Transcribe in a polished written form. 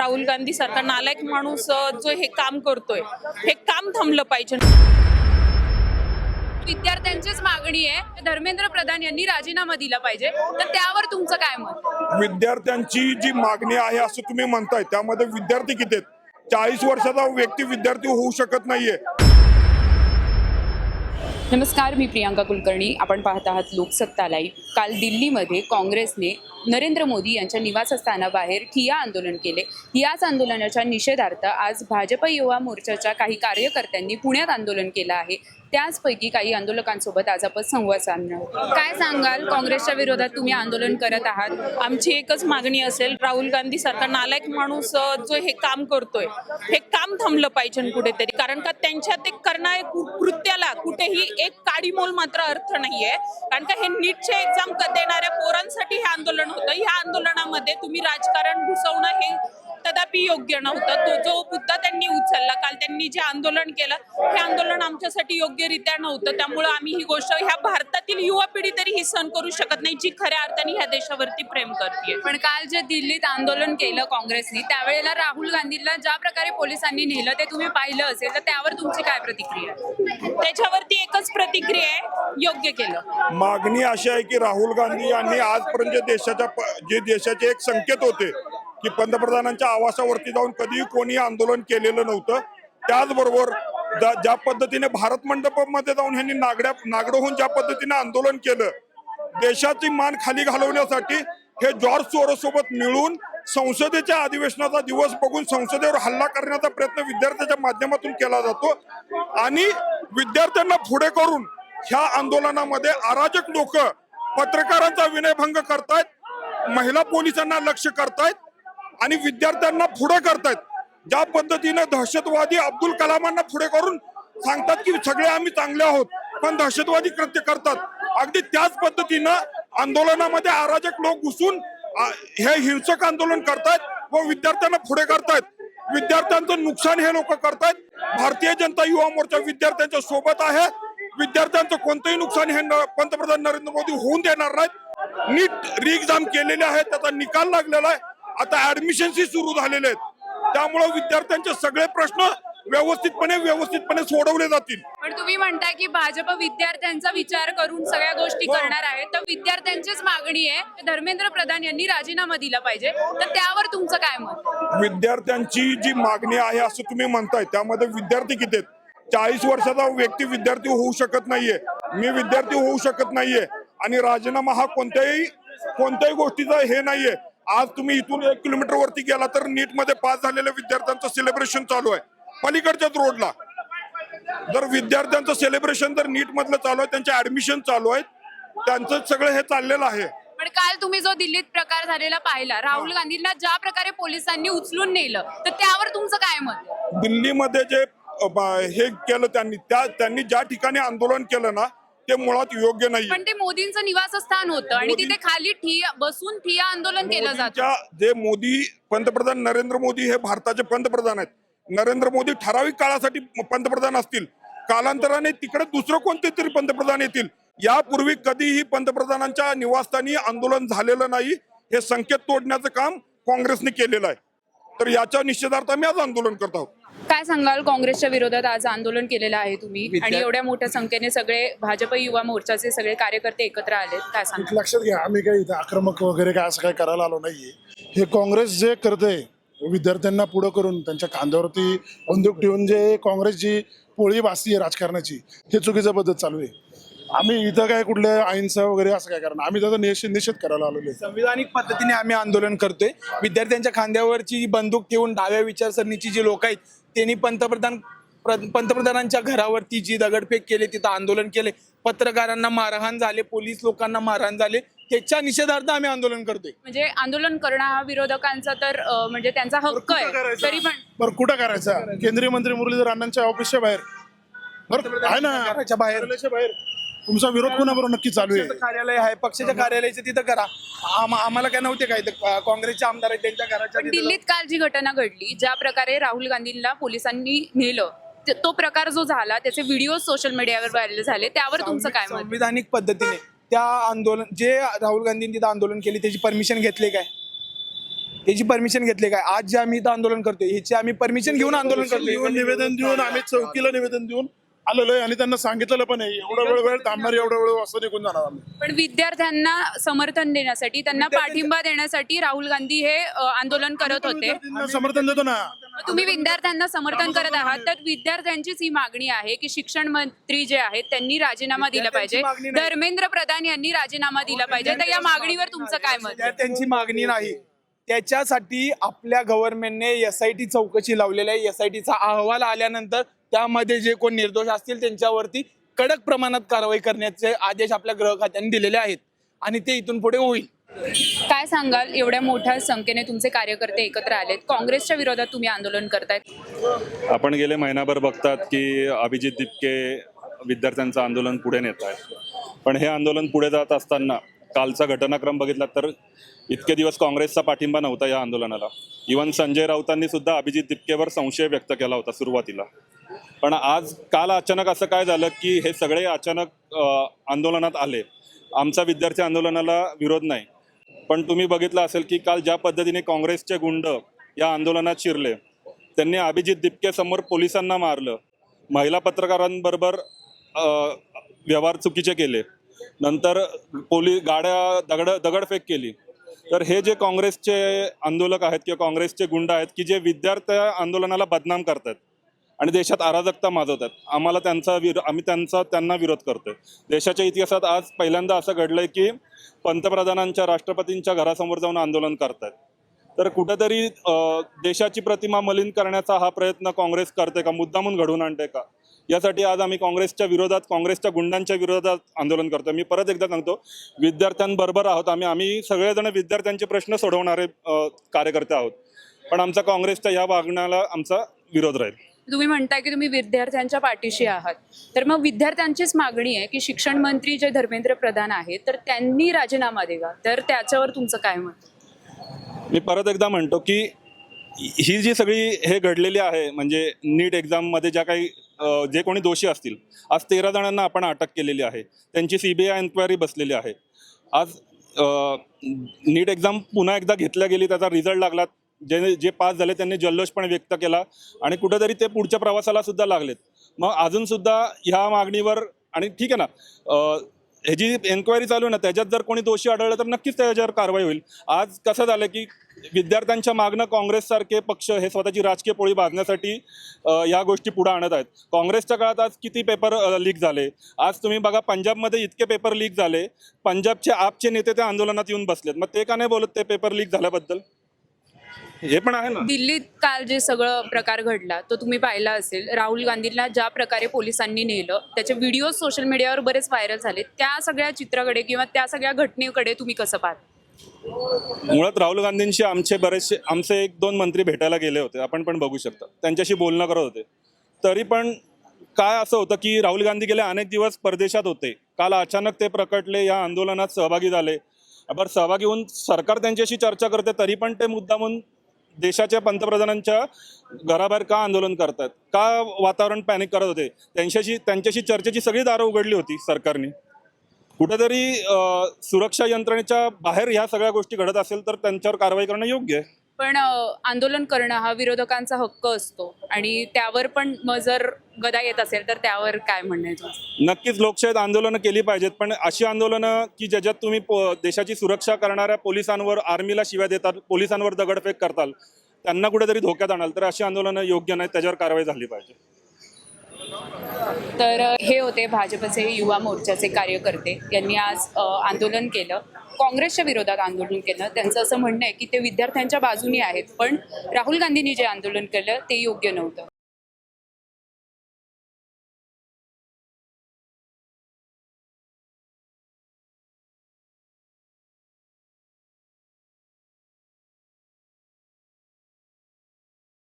राहुल गांधी सारखा नालायक माणूस जो हे काम करतोय, हे काम थांबलं पाहिजे. विद्यार्थ्यांचीच मागणी आहे, धर्मेंद्र प्रधान यांनी राजीनामा दिला पाहिजे, तर त्यावर तुमचं काय मत? विद्यार्थ्यांची जी मागणी आहे असं तुम्ही म्हणताय, त्यामध्ये विद्यार्थी किती आहेत? 40 वर्षाचा व्यक्ती विद्यार्थी होऊ शकत नाहीये. नमस्कार, मी प्रियांका कुलकर्णी. आपण पाहत आहात लोकसत्ता लाईव्ह. काल दिल्लीमध्ये काँग्रेसने नरेंद्र मोदी यांच्या निवासस्थानाबाहेर ठिय्या आंदोलन केले. याच आंदोलनाच्या निषेधार्थ आज भाजप युवा मोर्चाच्या काही कार्यकर्त्यांनी पुण्यात आंदोलन केलं आहे. त्याचपैकी काही आंदोलकांसोबत आज आपण संवाद साधणार आहोत. काय सांगाल, काँग्रेसच्या विरोधात तुम्ही आंदोलन करत आहात? आमची एकच मागणी असेल, राहुल गांधी सारखा नालायक माणूस जो हे काम करतोय, हे काम थांबलं पाहिजे कुठेतरी. कारण का त्यांच्या ते करणाऱ्या कृत्याला कुठेही एक काडीमोल मात्र अर्थ नाहीये. कारण का हे नीटचे एक्झाम देणाऱ्या पोरांसाठी हे आंदोलन होतं. ह्या आंदोलनामध्ये तुम्ही राजकारण घुसवणं हे कदापि योग्य नव्हतं. तो जो मुद्दा त्यांनी उचलला, काल त्यांनी जे आंदोलन केलं, हे आंदोलन आमच्यासाठी योग्यरित्या नव्हतं. त्यामुळे आम्ही ही गोष्ट, ह्या भारतातील युवा पिढी तरी ही सहन करू शकत नाही, जी खऱ्या अर्थाने ह्या देशावरती प्रेम करते. पण काल जे दिल्लीत आंदोलन केलं काँग्रेसने, त्यावेळेला राहुल गांधींना ज्या प्रकारे पोलिसांनी नेलं ते तुम्ही पाहिलं असेल, तर त्यावर तुमची काय प्रतिक्रिया? त्याच्यावरती एकच प्रतिक्रिया आहे, योग्य केलं. मागणी अशी आहे की राहुल गांधी यांनी आजपर्यंत जे देशाचे एक संकेत होते की पंतप्रधानांच्या आवासावरती जाऊन कधीही कोणी आंदोलन केलेलं नव्हतं. त्याचबरोबर ज्या पद्धतीने भारत मंडपामध्ये जाऊन ह्यांनी नागडं होऊन ज्या पद्धतीने आंदोलन केलं, देशाची मान खाली घालवण्यासाठी हे जॉर्ज सोरोस सोबत मिळून संसदेच्या अधिवेशनाचा दिवस बघून संसदेवर हल्ला करण्याचा प्रयत्न विद्यार्थ्यांच्या माध्यमातून केला जातो. आणि विद्यार्थ्यांना पुढे करून ह्या आंदोलनामध्ये अराजक लोक पत्रकारांचा विनयभंग करतायत, महिला पोलिसांना लक्ष्य करतायत आणि विद्यार्थ्यांना पुढे करतायत. ज्या पद्धतीने दहशतवादी अब्दुल कलामांना पुढे करून सांगतात की सगळे आम्ही चांगले आहोत, पण दहशतवादी कृत्य करतात, अगदी त्याच पद्धतीनं आंदोलनामध्ये अराजक लोक घुसून हे हिंसक आंदोलन करतायत व विद्यार्थ्यांना पुढे करतायत. विद्यार्थ्यांचं नुकसान हे लोक करतायत. भारतीय जनता युवा मोर्चा विद्यार्थ्यांच्या सोबत आहे. विद्यार्थ्यांचं कोणतंही नुकसान हे पंतप्रधान नरेंद्र मोदी होऊन देणार नाहीत. नीट री-एक्झाम केलेले आहे, त्याचा निकाल लागलेला आहे. आता ऍडमिशनही सुरू झालेले आहेत. त्यामुळे विद्यार्थ्यांचे सगळे प्रश्न व्यवस्थितपणे सोडवले जातील. पण तुम्ही म्हणताय की भाजप विद्यार्थ्यांचा विचार करून सगळ्या गोष्टी करणार आहे, तर विद्यार्थ्यांचीच मागणी आहे, धर्मेंद्र प्रधान यांनी राजीनामा दिला पाहिजे, तर त्यावर तुमचं काय मत? विद्यार्थ्यांची जी मागणी आहे असं तुम्ही म्हणताय, त्यामध्ये विद्यार्थी किती आहेत? 40 वर्षाचा व्यक्ती विद्यार्थी होऊ शकत नाहीये. मी विद्यार्थी होऊ शकत नाहीये आणि राजीनामा हा कोणत्याही गोष्टीचा हे नाहीये. आज तुम्ही इथून 1 किलोमीटर वरती गेला तर नीट मध्ये पास झालेल्या विद्यार्थ्यांचं सेलिब्रेशन चालू आहे पलीकडच्याच रोडला. जर विद्यार्थ्यांचं सेलिब्रेशन जर नीट मधलं चालू आहे, त्यांचे ऍडमिशन चालू आहेत, त्यांचं सगळं हे चाललेलं आहे. पण काल तुम्ही जो दिल्लीत प्रकार झालेला पाहिला, राहुल गांधींना ज्या प्रकारे पोलिसांनी उचलून नेलं, तर त्यावर तुमचं काय मत? दिल्लीमध्ये जे हे केलं त्यांनी ज्या ठिकाणी आंदोलन केलं ना, ते मुळात योग्य नाही. पण ते मोदींचं निवासस्थान होतं आणि तिथे खाली बसून ठिय्या आंदोलन केलं जातं. जे पंतप्रधान नरेंद्र मोदी हे भारताचे पंतप्रधान आहेत. नरेंद्र मोदी ठराविक काळासाठी पंतप्रधान असतील, कालांतराने तिकडे दुसरं कोणते तरी पंतप्रधान येतील. यापूर्वी कधीही पंतप्रधानांच्या निवासस्थानी आंदोलन झालेलं नाही. हे संकेत तोडण्याचं काम काँग्रेसने केलेलं आहे. तर याच्या निषेधार्थ आम्ही आज आंदोलन करत आहोत. काय सांगाल, काँग्रेसच्या विरोधात आज आंदोलन केलेलं आहे तुम्ही, आणि एवढ्या मोठ्या संख्येने सगळे भाजप युवा मोर्चाचे सगळे कार्यकर्ते एकत्र आलेत, काय सांगाल? लक्षात घ्या, आम्ही काही इथे आक्रमक वगैरे काय असं काय करायला आलो नाहीये. हे काँग्रेस जे करते, विद्यार्थ्यांना पुढं करून त्यांच्या खांद्यावरती बंदूक ठेवून जे काँग्रेसची पोळी भासती आहे राजकारणाची, हे चुकीच्या पद्धत चालू आहे. आम्ही इथं काय कुठल्या अहिंसा वगैरे असं काय करणार, आम्ही त्याचा निषेध करायला आलेलो आहे. संविधानिक पद्धतीने आम्ही आंदोलन करतोय. विद्यार्थ्यांच्या खांद्यावरची बंदूक ठेवून डाव्या विचारसरणीची जी लोक आहेत, त्यांनी पंतप्रधानांच्या घरावरती जी दगडफेक केली, तिथं आंदोलन केले, पत्रकारांना मारहाण झाले, पोलीस लोकांना मारहाण झाले, त्याच्या निषेधार्थ आम्ही आंदोलन करतोय. म्हणजे आंदोलन करणं हा विरोधकांचा तर म्हणजे त्यांचा हक्क आहे, तरी पण बरं कुठं करायचा? केंद्रीय मंत्री मुरलीधर अण्णांच्या ऑफिसच्या बाहेर आहे ना, घराच्या बाहेर तुमचा विरोध कोणाबरोबर नक्की चालू आहे? कार्यालय आहे, पक्षाच्या कार्यालयाचं तिथं करा. आम्हाला काय नव्हते काय, काँग्रेसचे आमदार आहेत त्यांच्या घराच्या. दिल्लीत काल जी घटना घडली, ज्या प्रकारे राहुल गांधींना पोलिसांनी नेलं, तो प्रकार जो झाला, त्याचे व्हिडिओ सोशल मीडियावर व्हायरल झाले, त्यावर तुमचं काय मत? संविधानिक पद्धतीने त्या आंदोलन जे राहुल गांधींनी तिथं आंदोलन केले, त्याची परमिशन घेतली काय? त्याची परमिशन घेतली काय? आज जे आम्ही इथं आंदोलन करतोय ह्याची आम्ही परमिशन घेऊन आंदोलन करतोय. निवेदन देऊन आम्ही चौकीला निवेदन देऊन आलेलो आहे आणि त्यांना सांगितलेलं पण आहे एवढा वेळ थांबणार, एवढा वेळ असं निघून जाणार आम्ही. पण विद्यार्थ्यांना समर्थन देण्यासाठी, त्यांना पाठिंबा देण्यासाठी राहुल गांधी हे आंदोलन करत होते. विद्यार्थ्यांना समर्थन देतो ना. तुम्ही विद्यार्थ्यांना समर्थन करत आहात, तर विद्यार्थ्यांचीच ही मागणी आहे की शिक्षण मंत्री जे आहेत त्यांनी राजीनामा दिला पाहिजे, विद्यार्थ्यांची मागणी नाही. धर्मेंद्र प्रधान यांनी राजीनामा दिला पाहिजे. तर या मागणीवर तुमचं काय मत आहे? विद्यार्थ्यांची मागणी नाही, त्याच्यासाठी आपल्या गव्हर्नमेंटने SIT चौकशी लावलेली आहे. SITचा अहवाल आल्यानंतर त्यामध्ये जे कोण निर्दोष असतील त्यांच्यावरती कडक प्रमाणात कारवाई करण्याचे आदेश आपल्या गृह खात्याने दिलेले आहेत आणि ते इथून पुढे होईल. काय सांगाल, एवढ्या मोठ्या संख्येने तुमचे कार्यकर्ते एकत्र आलेत, काँग्रेसच्या विरोधात तुम्ही आंदोलन करतायत. आपण गेले महिनाभर बघतात की अभिजित दिपके विद्यार्थ्यांचं आंदोलन पुढे नेत आहेत. पण हे आंदोलन पुढे जात असताना कालचा घटनाक्रम बघितला तर इतके दिवस काँग्रेसचा पाठिंबा नव्हता या आंदोलनाला. इव्हन संजय राऊतांनी सुद्धा अभिजित दिपकेवर संशय व्यक्त केला होता सुरुवातीला. पण काल अचानक असं काय झालं की हे सगळे अचानक आंदोलनात आले. आमचा विद्यार्थी आंदोलनाला विरोध नाही, पण तुम्ही बघितलं असेल की काल ज्या पद्धतीने काँग्रेसचे गुंड या आंदोलनात शिरले, त्यांनी अभिजित दिपके समोर पोलिसांना मारलं, महिला पत्रकारांबरोबर व्यवहार चुकीचे केले, नंतर गाड्या दगडफेक केली. तर हे जे काँग्रेसचे आंदोलक आहेत किंवा काँग्रेसचे गुंड आहेत की जे विद्यार्थी आंदोलनाला बदनाम करतात आणि देशात अराजकता माजवतात, आम्ही त्यांना विरोध करतोय. देशाच्या इतिहासात आज पहिल्यांदा असं घडलंय की पंतप्रधानांच्या, राष्ट्रपतींच्या घरासमोर जाऊन आंदोलन करतायत. तर कुठेतरी देशाची प्रतिमा मलिन करण्याचा हा प्रयत्न काँग्रेस करते का, मुद्दामून घडवून आणते का? यासाठी आज आम्ही काँग्रेसच्या विरोधात, काँग्रेसच्या गुंडांच्या विरोधात आंदोलन करतो. मी परत एकदा सांगतो, विद्यार्थ्यांबरोबर आहोत आम्ही सगळेजण विद्यार्थ्यांचे प्रश्न सोडवणारे कार्यकर्ते आहोत. पण आमचा काँग्रेसच्या या वागण्याला आमचा विरोध राहील. तुम्ही म्हणताय की तुम्ही विद्यार्थ्यांच्या पाठीशी आहात, तर मग विद्यार्थ्यांचीच मागणी आहे की शिक्षण मंत्री जे धर्मेंद्र प्रधान आहेत तर त्यांनी राजीनामा द्यावा. तर त्याच्यावर तुमचं काय मत? मी परत एकदा म्हणतो की ही जी सगळी हे घडलेली आहे, म्हणजे नीट एक्झाममध्ये ज्या काही जे कोणी दोषी असतील, आज 13 जणांना आपण अटक केलेली आहे, त्यांची CBI एन्क्वायरी बसलेली आहे. आज नीट एक्झाम पुन्हा एकदा घेतल्या गेली, त्याचा रिझल्ट लागला, जे पास झाले त्यांनी जल्लोष पण व्यक्त केला आणि कुठेतरी ते पुढच्या प्रवासाला सुद्धा लागलेत. मग अजून सुद्धा ह्या मागणीवर, आणि ठीक आहे ना, ह्याची एन्क्वायरी चालू आहे ना, त्याच्यात जर कोणी दोषी आढळलं तर नक्कीच त्याच्यावर कारवाई होईल. आज कसं झालं की विद्यार्थ्यांच्या मागणं काँग्रेससारखे पक्ष हे स्वतःची राजकीय पोळी भाजण्यासाठी या गोष्टी पुढे आणत आहेत. काँग्रेसच्या काळात आज किती पेपर लीक झाले. आज तुम्ही बघा, पंजाबमध्ये इतके पेपर लीक झाले, पंजाबचे आपचे नेते त्या आंदोलनात येऊन बसलेत. मग ते का नाही बोलत ते पेपर लीक झाल्याबद्दल? हे पण आहे ना. दिल्लीत काल जे सगळं प्रकार घडला तो तुम्ही पाहिला असेल. राहुल गांधींना ज्या प्रकारे पोलिसांनी नेलं, त्याचे व्हिडिओ सोशल मीडियावर बरेच व्हायरल झाले. त्या सगळ्या चित्राकडे किंवा त्या सगळ्या घटनेकडे तुम्ही कसं पाहता? मुळात राहुल गांधींशी आमचे 1-2 मंत्री भेटायला गेले होते, आपण पण बघू शकता, त्यांच्याशी बोलणं करत होते. तरी पण काय असं होतं की राहुल गांधी गेले अनेक दिवस परदेशात होते, काल अचानक ते प्रकटले, या आंदोलनात सहभागी झाले. बरं, सहभागी होऊन सरकार त्यांच्याशी चर्चा करते, तरी पण ते मुद्दामून देशाच्या पंतप्रधानांच्या घराबाहेर का आंदोलन करतात, का वातावरण पॅनिक करत होते? त्यांच्याशी चर्चेची सगळी दारं उघडली होती सरकारने. कुठेतरी सुरक्षा यंत्रणेच्या बाहेर ह्या सगळ्या गोष्टी घडत असेल तर त्यांच्यावर कारवाई करणं योग्य आहे. पण आंदोलन करणं हा विरोधकांचा हक्क असतो आणि त्यावर पण मग जर गदा येत असेल तर त्यावर काय म्हणणं आहे तुमचं? नक्कीच लोकशाहीत आंदोलनं केली पाहिजेत, पण अशी आंदोलनं की ज्याच्यात तुम्ही देशाची सुरक्षा करणाऱ्या पोलिसांवर, आर्मीला शिव्या देतात, पोलिसांवर दगडफेक करताल, त्यांना कुठेतरी धोक्यात आणाल, तर अशी आंदोलनं योग्य नाही, त्याच्यावर कारवाई झाली पाहिजे. तर हे होते भाजपचे युवा मोर्चाचे कार्यकर्ते. यांनी आज आंदोलन केलं, काँग्रेसच्या विरोधात आंदोलन केलं. त्यांचं असं म्हणणं आहे की ते विद्यार्थ्यांच्या बाजूनी आहेत, पण राहुल गांधींनी जे आंदोलन केलं ते योग्य नव्हतं.